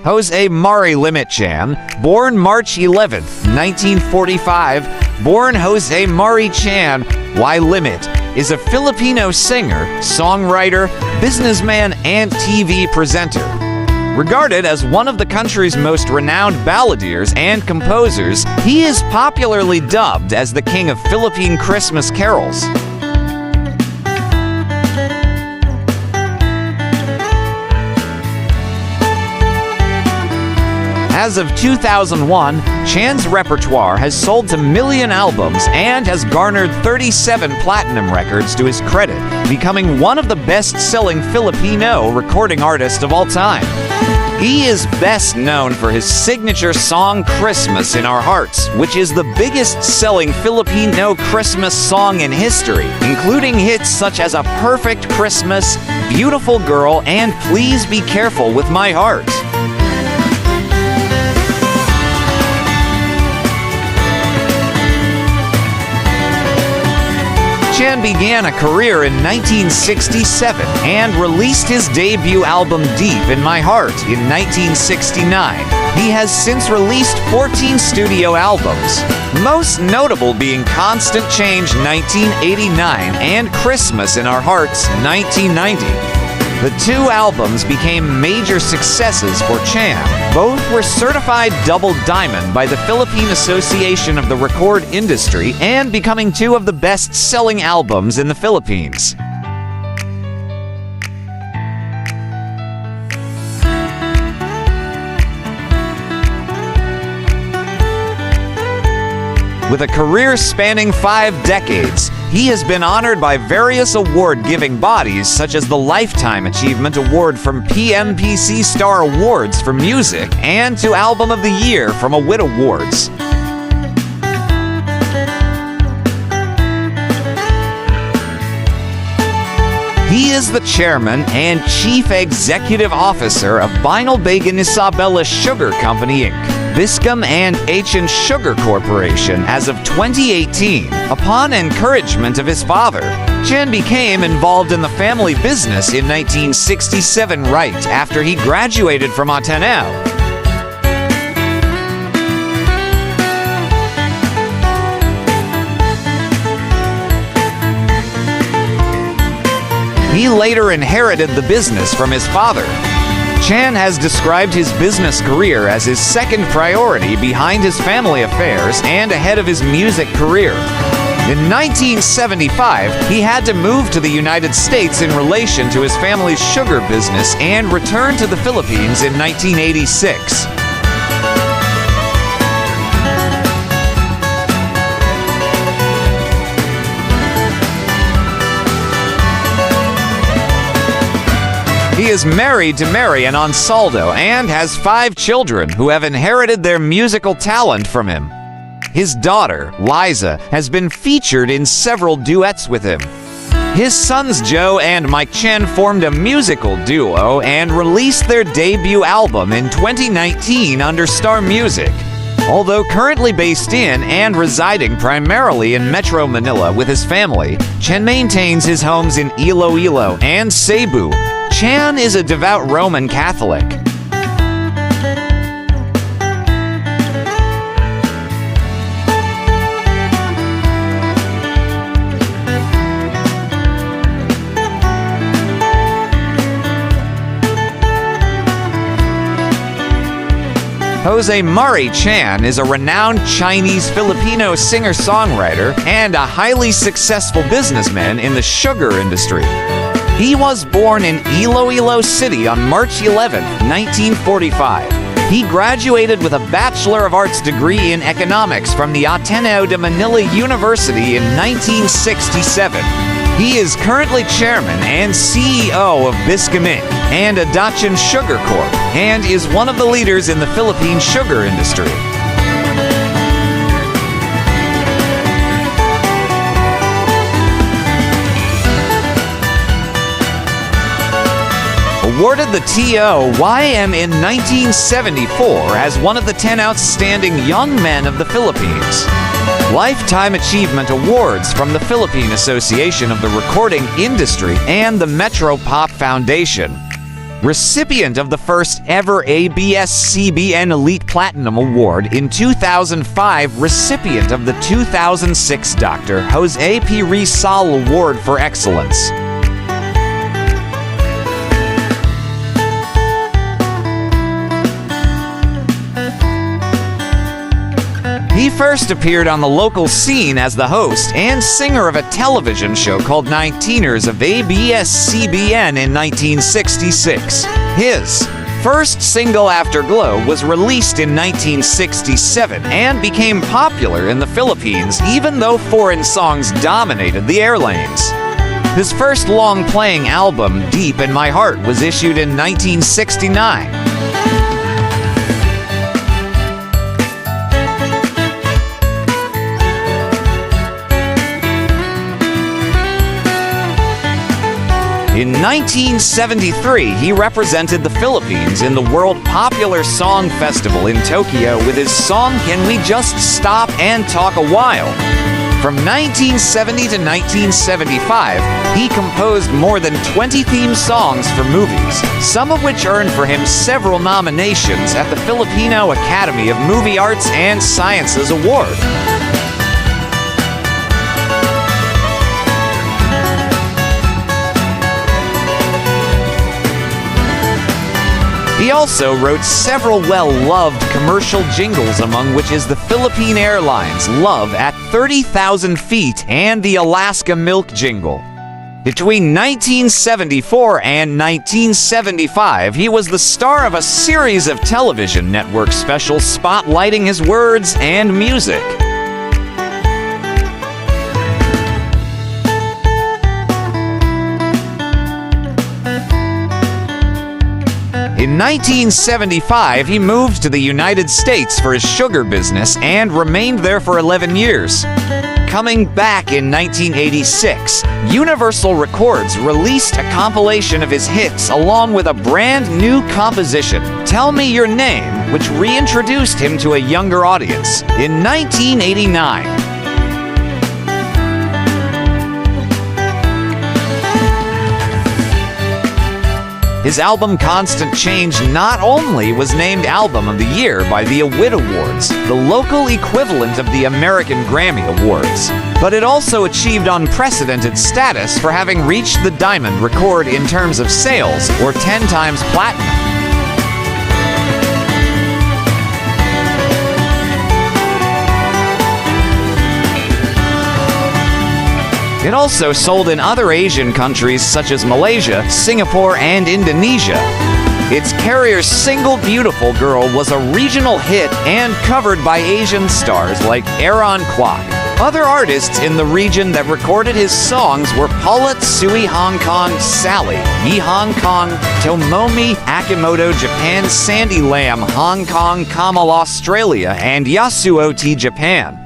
Jose Mari Limit Chan, born March 11, 1945, born Jose Mari Chan, Y Limit, is a Filipino singer, songwriter, businessman, and TV presenter. Regarded as one of the country's most renowned balladeers and composers, he is popularly dubbed as the king of Philippine Christmas carols. As of 2001, Chan's repertoire has sold to million albums and has garnered 37 platinum records to his credit, becoming one of the best-selling Filipino recording artists of all time. He is best known for his signature song Christmas in Our Hearts, which is the biggest-selling Filipino Christmas song in history, including hits such as A Perfect Christmas, Beautiful Girl, and Please Be Careful with My Heart. Chan began a career in 1967 and released his debut album Deep in My Heart in 1969. He has since released 14 studio albums, most notable being Constant Change 1989 and Christmas in Our Hearts 1990. The two albums became major successes for Chan. Both were certified double diamond by the Philippine Association of the Record Industry and becoming two of the best-selling albums in the Philippines. With a career spanning 5 decades, he has been honored by various award-giving bodies such as the Lifetime Achievement Award from PMPC Star Awards for Music and to Album of the Year from AWIT Awards. He is the chairman and chief executive officer of Binalbagan Isabela Sugar Company, Inc., Biscom and H&N Sugar Corporation as of 2018. Upon encouragement of his father, Chan became involved in the family business in 1967 right after he graduated from Ateneo. He later inherited the business from his father. Chan has described his business career as his second priority behind his family affairs and ahead of his music career. In 1975, he had to move to the United States in relation to his family's sugar business and returned to the Philippines in 1986. He is married to Marian Ansaldo and has 5 children who have inherited their musical talent from him. His daughter, Liza, has been featured in several duets with him. His sons Joe and Mike Chan formed a musical duo and released their debut album in 2019 under Star Music. Although currently based in and residing primarily in Metro Manila with his family, Chan maintains his homes in Iloilo and Cebu. Chan is a devout Roman Catholic. Jose Mari Chan is a renowned Chinese-Filipino singer-songwriter and a highly successful businessman in the sugar industry. He was born in Iloilo City on March 11, 1945. He graduated with a Bachelor of Arts degree in economics from the Ateneo de Manila University in 1967. He is currently chairman and CEO of Biscom Inc. and H&N Sugar Corp. and is one of the leaders in the Philippine sugar industry. Awarded the TOYM in 1974 as one of the 10 outstanding young men of the Philippines. Lifetime Achievement Awards from the Philippine Association of the Recording Industry and the Metro Pop Foundation. recipient of the first ever ABS-CBN Elite Platinum Award in 2005, recipient of the 2006 Dr. Jose P. Rizal Award for Excellence. He first appeared on the local scene as the host and singer of a television show called 19ers of ABS-CBN in 1966. His first single, Afterglow, was released in 1967 and became popular in the Philippines, even though foreign songs dominated the airlanes. His first long-playing album, Deep in My Heart, was issued in 1969. In 1973, he represented the Philippines in the World Popular Song Festival in Tokyo with his song Can We Just Stop and Talk a While? From 1970 to 1975, he composed more than 20 theme songs for movies, some of which earned for him several nominations at the Filipino Academy of Movie Arts and Sciences Award. He also wrote several well-loved commercial jingles, among which is the Philippine Airlines Love at 30,000 Feet and the Alaska Milk jingle. Between 1974 and 1975, he was the star of a series of television network specials spotlighting his words and music. In 1975, he moved to the United States for his sugar business and remained there for 11 years. Coming back in 1986, Universal Records released a compilation of his hits along with a brand new composition, Tell Me Your Name, which reintroduced him to a younger audience. In 1989, his album Constant Change not only was named Album of the Year by the AWID Awards, the local equivalent of the American Grammy Awards, but it also achieved unprecedented status for having reached the diamond record in terms of sales, or 10 times platinum. It also sold in other Asian countries such as Malaysia, Singapore, and Indonesia. Its carrier's single Beautiful Girl was a regional hit and covered by Asian stars like Aaron Kwok. Other artists in the region that recorded his songs were Paula Tsui Hong Kong, Sally, Yi Hong Kong, Tomomi Akimoto Japan, Sandy Lam Hong Kong, Kamal Australia, and Yasuo Japan.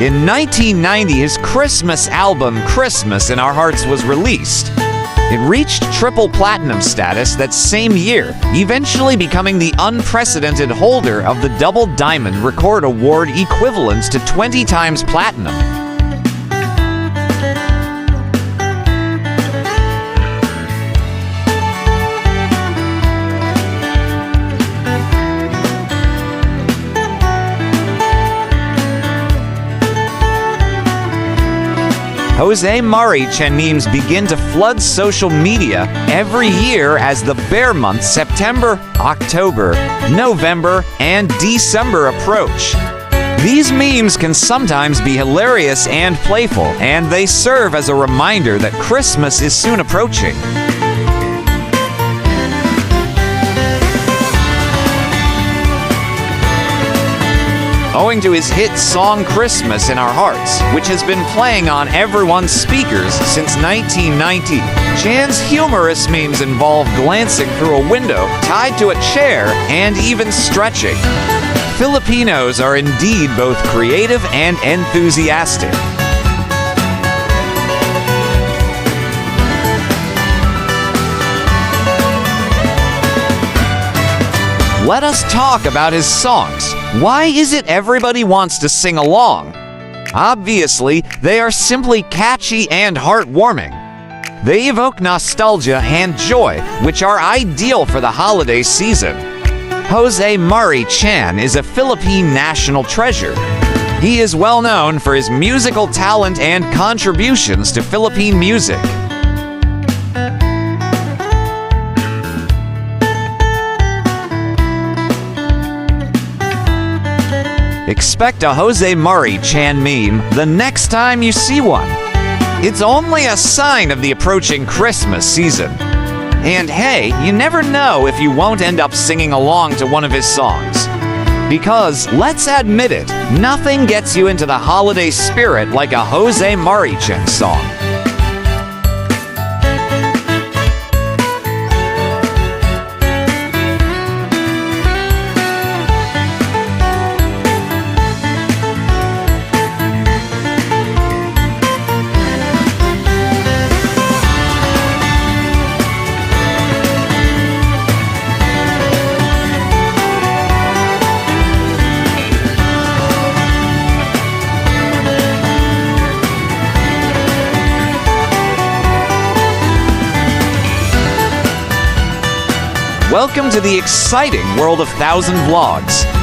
In 1990, his Christmas album, Christmas in Our Hearts, was released. It reached triple platinum status that same year, eventually becoming the unprecedented holder of the Double Diamond Record Award, equivalent to 20 times platinum. Jose Mari memes begin to flood social media every year as the bear months September, October, November, and December approach. These memes can sometimes be hilarious and playful, and they serve as a reminder that Christmas is soon approaching. Owing to his hit song Christmas in Our Hearts, which has been playing on everyone's speakers since 1990, Chan's humorous memes involve glancing through a window, tied to a chair, and even stretching. Filipinos are indeed both creative and enthusiastic. Let us talk about his songs. Why is it everybody wants to sing along? Obviously, they are simply catchy and heartwarming. They evoke nostalgia and joy, which are ideal for the holiday season. Jose Mari Chan is a Philippine national treasure. He is well known for his musical talent and contributions to Philippine music. Expect a Jose Mari Chan meme the next time you see one. It's only a sign of the approaching Christmas season. And hey, you never know if you won't end up singing along to one of his songs. Because, let's admit it, nothing gets you into the holiday spirit like a Jose Mari Chan song. Welcome to the exciting world of 1,000 vlogs.